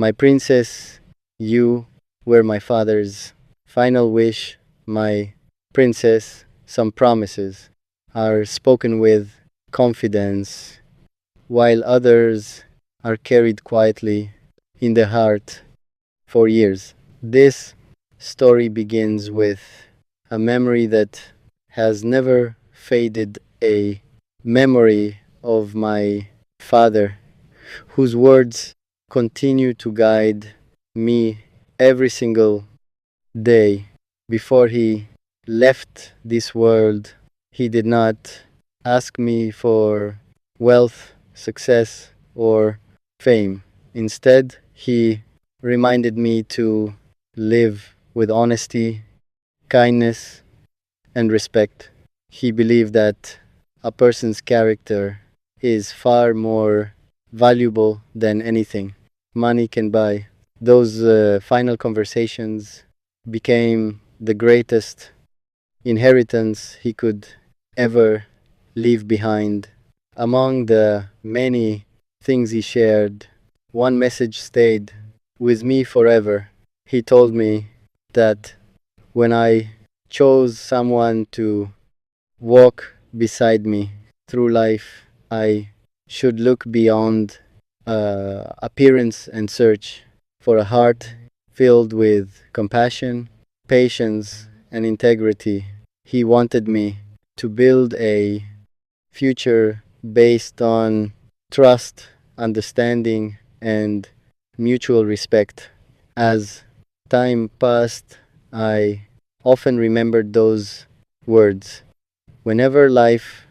My princess, you were my father's final wish. My princess, some promises are spoken with confidence, while others are carried quietly in the heart for years. This story begins with a memory that has never faded, a memory of my father, whose words continue to guide me every single day. Before he left this world, he did not ask me for wealth, success, or fame. Instead, he reminded me to live with honesty, kindness, and respect. He believed that a person's character is far more valuable than anything money can buy. Those final conversations became the greatest inheritance he could ever leave behind. Among the many things he shared, one message stayed with me forever. He told me that when I chose someone to walk beside me through life, I should look beyond appearance and search for a heart filled with compassion, patience, and integrity. He wanted me to build a future based on trust, understanding, and mutual respect. As time passed, I often remembered those words. Whenever life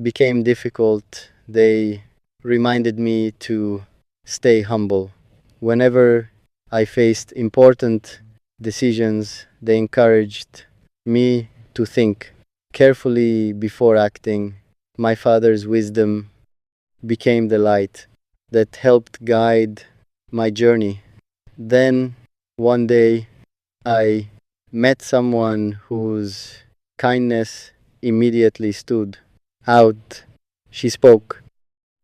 became difficult, they reminded me to stay humble. Whenever I faced important decisions, they encouraged me to think carefully before acting. My father's wisdom became the light that helped guide my journey. Then, one day, I met someone whose kindness immediately stood out. She spoke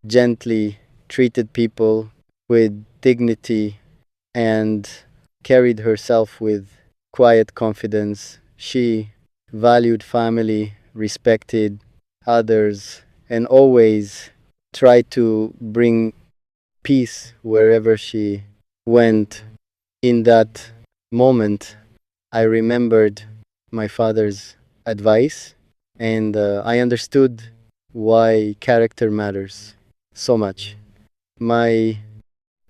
gently, treated people with dignity, and carried herself with quiet confidence. She valued family, respected others, and always tried to bring peace wherever she went. In that moment, I remembered my father's advice and I understood why character matters so much. My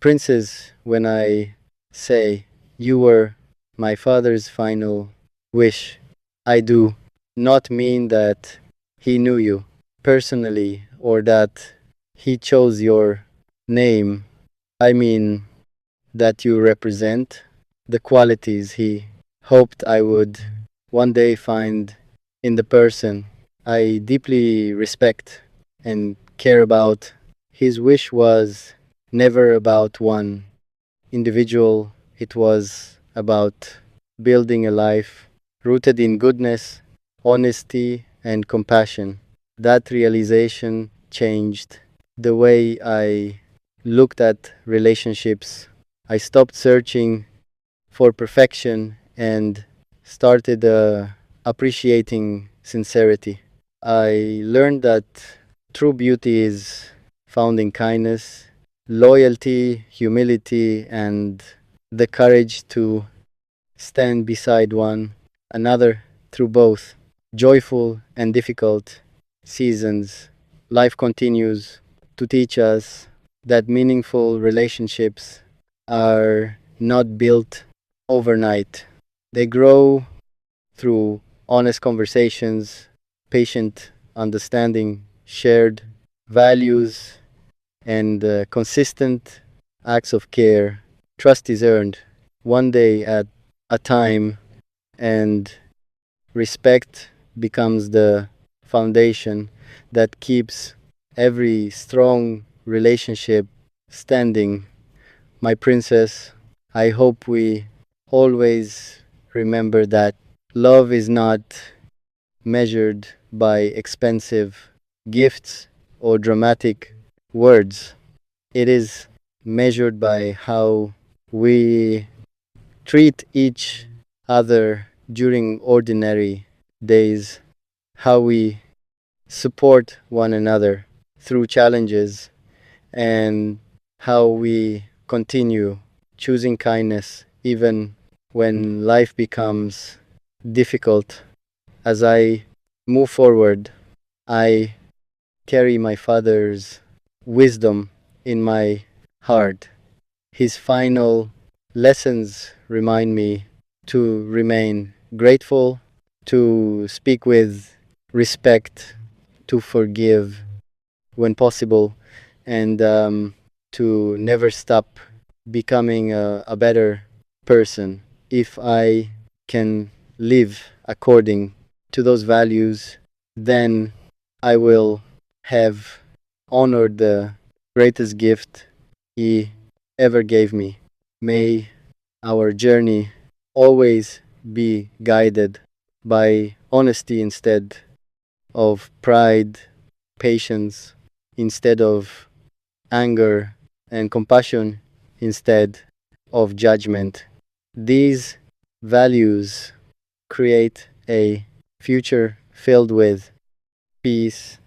princess, when I say you were my father's final wish, I do not mean that he knew you personally or that he chose your name. I mean that you represent the qualities he hoped I would one day find in the person I deeply respect and care about. His wish was never about one individual, it was about building a life rooted in goodness, honesty, and compassion. That realization changed the way I looked at relationships. I stopped searching for perfection and started appreciating sincerity. I learned that true beauty is found in kindness, loyalty, humility, and the courage to stand beside one another through both joyful and difficult seasons. Life continues to teach us that meaningful relationships are not built overnight. They grow through honest conversations, patient understanding, shared values, and consistent acts of care. Trust is earned one day at a time, and respect becomes the foundation that keeps every strong relationship standing. My princess, I hope we always remember that love is not measured by expensive gifts or dramatic words. It is measured by how we treat each other during ordinary days, how we support one another through challenges, and how we continue choosing kindness even when life becomes difficult. As I move forward, I carry my father's wisdom in my heart. His final lessons remind me to remain grateful, to speak with respect, to forgive when possible, and to never stop becoming a better person. If I can live according to those values, then I will have honored the greatest gift He ever gave me. May our journey always be guided by honesty instead of pride, patience instead of anger, and compassion instead of judgment. These values create a future filled with peace,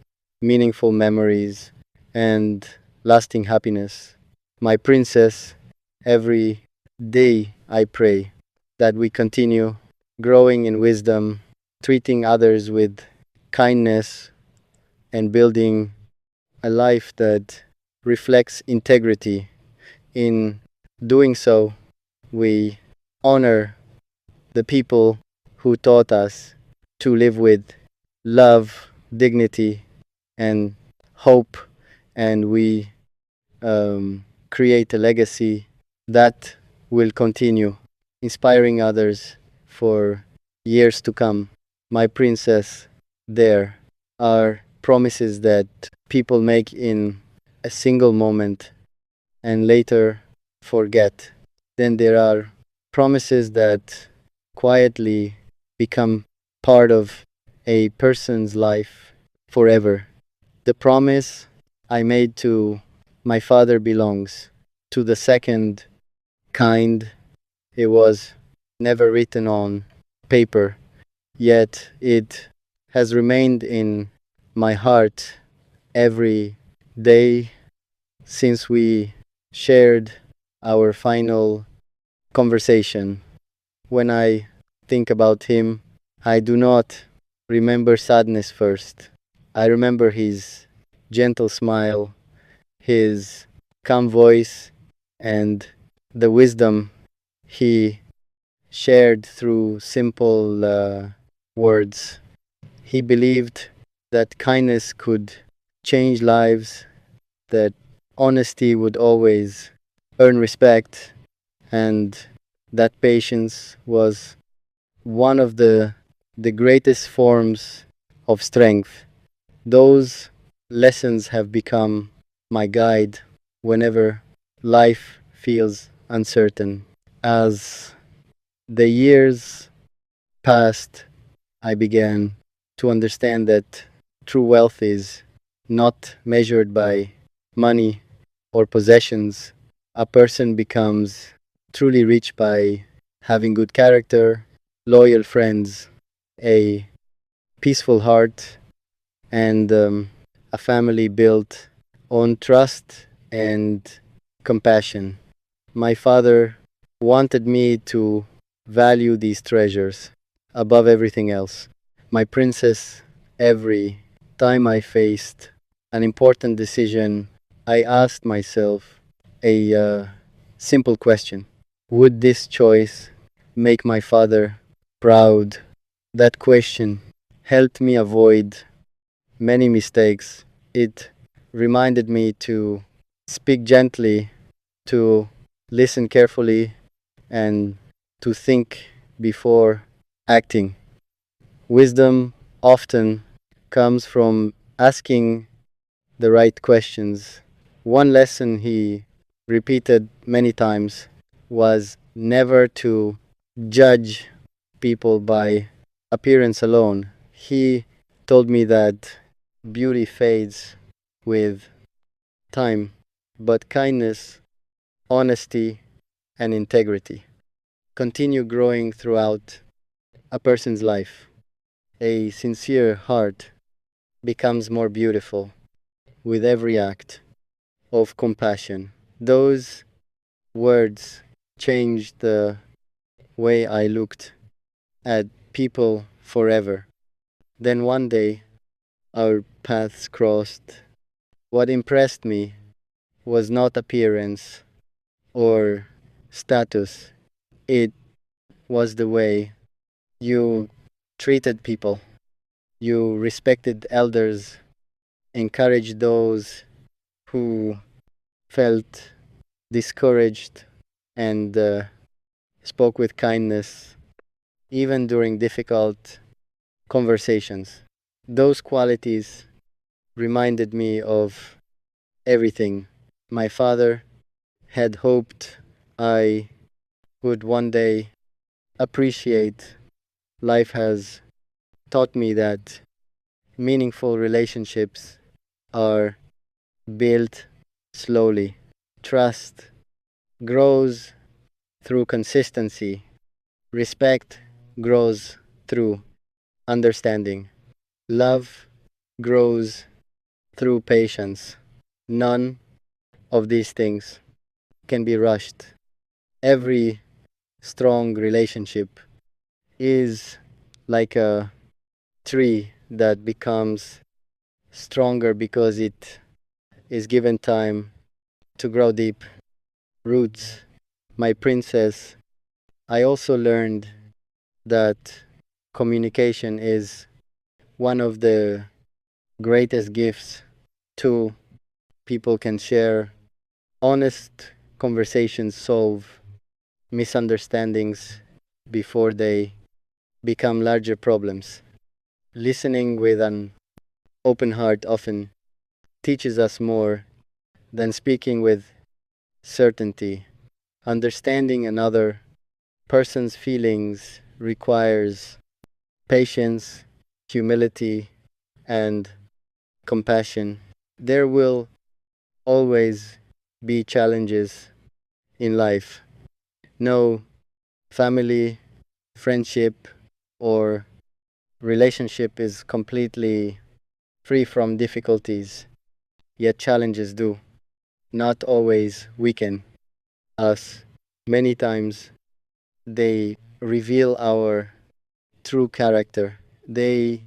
meaningful memories, and lasting happiness. My princess, every day I pray that we continue growing in wisdom, treating others with kindness, and building a life that reflects integrity. In doing so, we honor the people who taught us to live with love, dignity, and hope, and we create a legacy that will continue inspiring others for years to come. My princess, there are promises that people make in a single moment and later forget. Then there are promises that quietly become part of a person's life forever. The promise I made to my father belongs to the second kind. It was never written on paper, yet it has remained in my heart every day since we shared our final conversation. When I think about him, I do not remember sadness first. I remember his gentle smile, his calm voice, and the wisdom he shared through simple words. He believed that kindness could change lives, that honesty would always earn respect, and that patience was one of the greatest forms of strength. Those lessons have become my guide whenever life feels uncertain. As the years passed, I began to understand that true wealth is not measured by money or possessions. A person becomes truly rich by having good character, loyal friends, a peaceful heart, and a family built on trust and compassion. My father wanted me to value these treasures above everything else. My princess, every time I faced an important decision, I asked myself a simple question. Would this choice make my father proud? That question helped me avoid many mistakes. It reminded me to speak gently, to listen carefully, and to think before acting. Wisdom often comes from asking the right questions. One lesson he repeated many times was never to judge people by appearance alone. He told me that beauty fades with time, but kindness honesty, and integrity continue growing throughout a person's life. A sincere heart becomes more beautiful with every act of compassion. Those words changed the way I looked at people forever. Then one day, our paths crossed. What impressed me was not appearance or status, it was the way you treated people. You respected elders, encouraged those who felt discouraged, and spoke with kindness, even during difficult conversations. Those qualities reminded me of everything my father had hoped I would one day appreciate. Life has taught me that meaningful relationships are built slowly. Trust grows through consistency. Respect grows through understanding. Love grows through patience. None of these things can be rushed. Every strong relationship is like a tree that becomes stronger because it is given time to grow deep roots. My princess, I also learned that communication is one of the greatest gifts two people can share. Honest conversations solve misunderstandings before they become larger problems. Listening with an open heart often teaches us more than speaking with certainty. Understanding another person's feelings requires patience, humility, and compassion. There will always be challenges in life. No family, friendship, or relationship is completely free from difficulties, yet challenges do not always weaken us. Many times they reveal our true character. They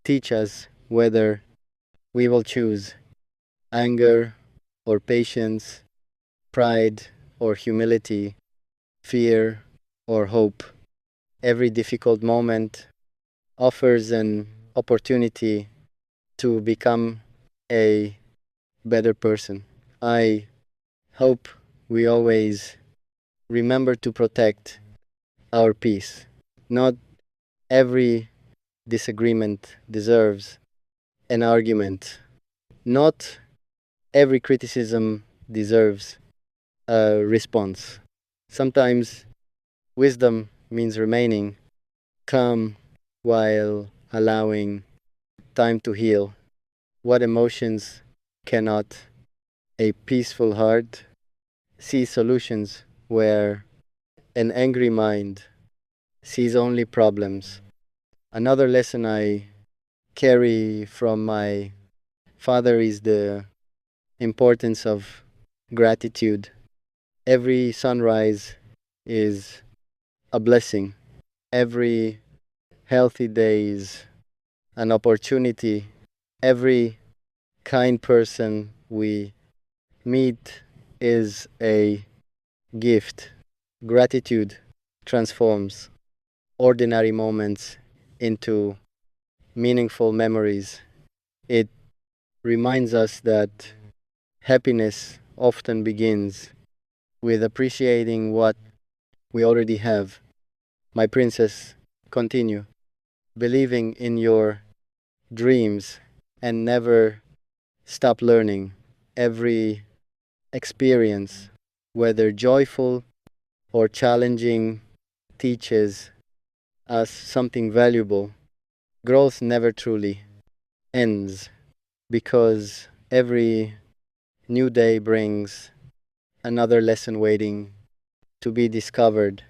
teach us whether we will choose anger or patience, pride or humility, fear or hope. Every difficult moment offers an opportunity to become a better person. I hope we always remember to protect our peace. Not every disagreement deserves an argument. Not every criticism deserves a response. Sometimes wisdom means remaining calm while allowing time to heal. What emotions cannot a peaceful heart see solutions where an angry mind sees only problems? Another lesson I carry from my father is the importance of gratitude. Every sunrise is a blessing. Every healthy day is an opportunity. Every kind person we meet is a gift. Gratitude transforms ordinary moments into meaningful memories. It reminds us that happiness often begins with appreciating what we already have. My princess, continue believing in your dreams and never stop learning. Every experience, whether joyful or challenging, teaches us something valuable. Growth never truly ends because every new day brings another lesson waiting to be discovered.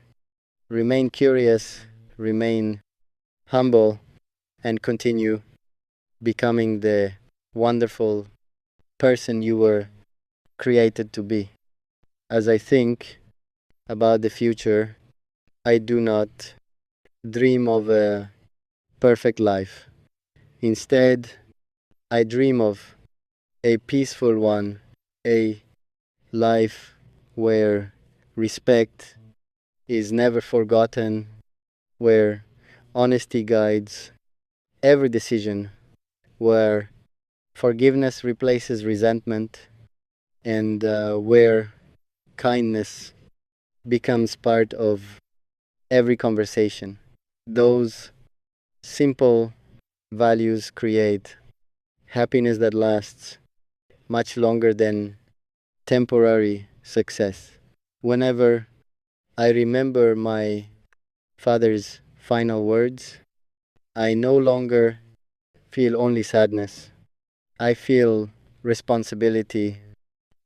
Remain curious, remain humble, and continue becoming the wonderful person you were created to be. As I think about the future, I do not dream of a perfect life. Instead, I dream of a peaceful one, a life where respect is never forgotten, where honesty guides every decision, where forgiveness replaces resentment, and where kindness becomes part of every conversation. Those simple values create happiness that lasts much longer than temporary success. Whenever I remember my father's final words, I no longer feel only sadness. I feel responsibility.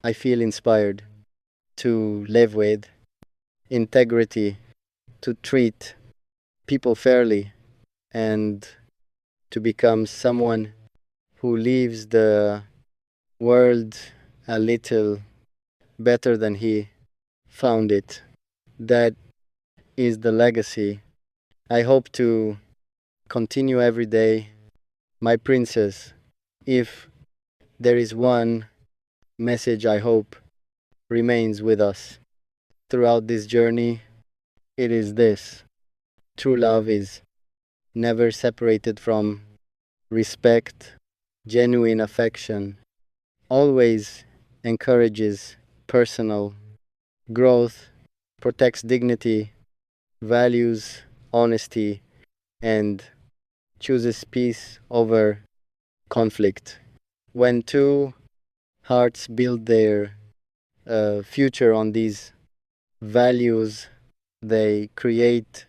I feel inspired to live with integrity, to treat people fairly, and to become someone who leaves the world a little better than he found it. That is the legacy I hope to continue every day. My princess, if there is one message I hope remains with us throughout this journey, it is this: true love is never separated from respect, genuine affection, always encourages personal growth, protects dignity, values honesty, and chooses peace over conflict. When two hearts build their future on these values, they create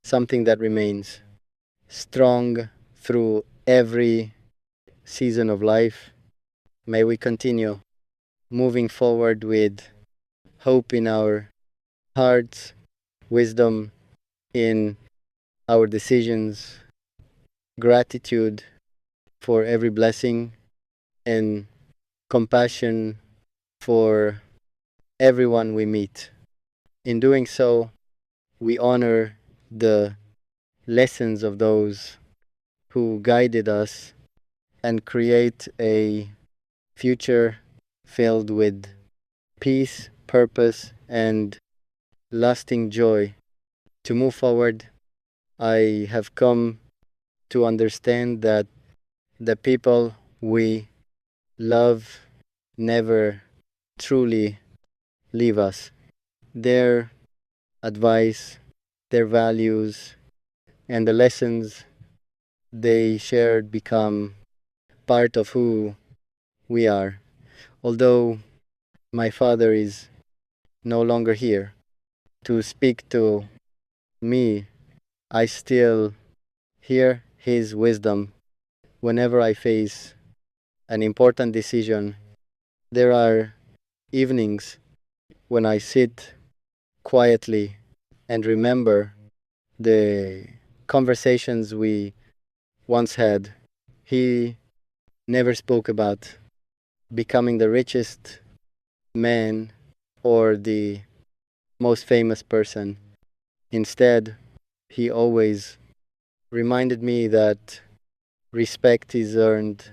something that remains strong through every season of life. May we continue moving forward with hope in our hearts, wisdom in our decisions, gratitude for every blessing, and compassion for everyone we meet. In doing so, we honor the lessons of those who guided us and create a future filled with peace, purpose, and lasting joy. To move forward, I have come to understand that the people we love never truly leave us. Their advice, their values, and the lessons they shared become part of who we are. Although my father is no longer here to speak to me, I still hear his wisdom whenever I face an important decision. There are evenings when I sit quietly and remember the conversations we once had. He never spoke about becoming the richest man or the most famous person. Instead, he always reminded me that respect is earned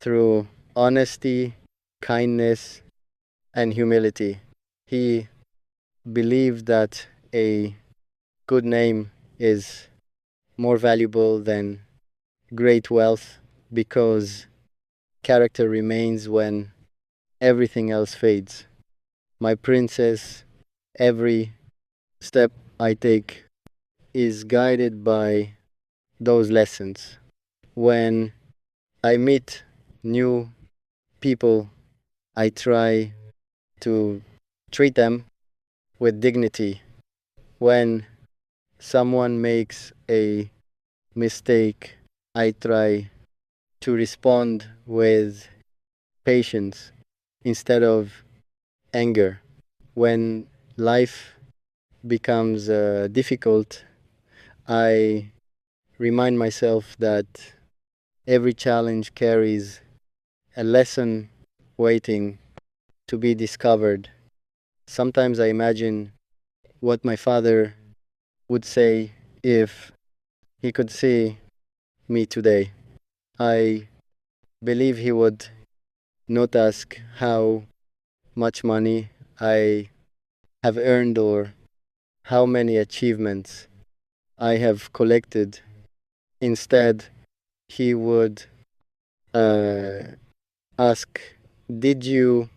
through honesty, kindness, and humility. He believed that a good name is more valuable than great wealth because character remains when everything else fades. My princess, every step I take is guided by those lessons. When I meet new people, I try to treat them with dignity. When someone makes a mistake, I try to respond with patience instead of anger. When life becomes difficult, I remind myself that every challenge carries a lesson waiting to be discovered. Sometimes I imagine what my father would say if he could see me today. I believe he would not ask how much money I have earned or how many achievements I have collected. Instead, he would uh, ask, did you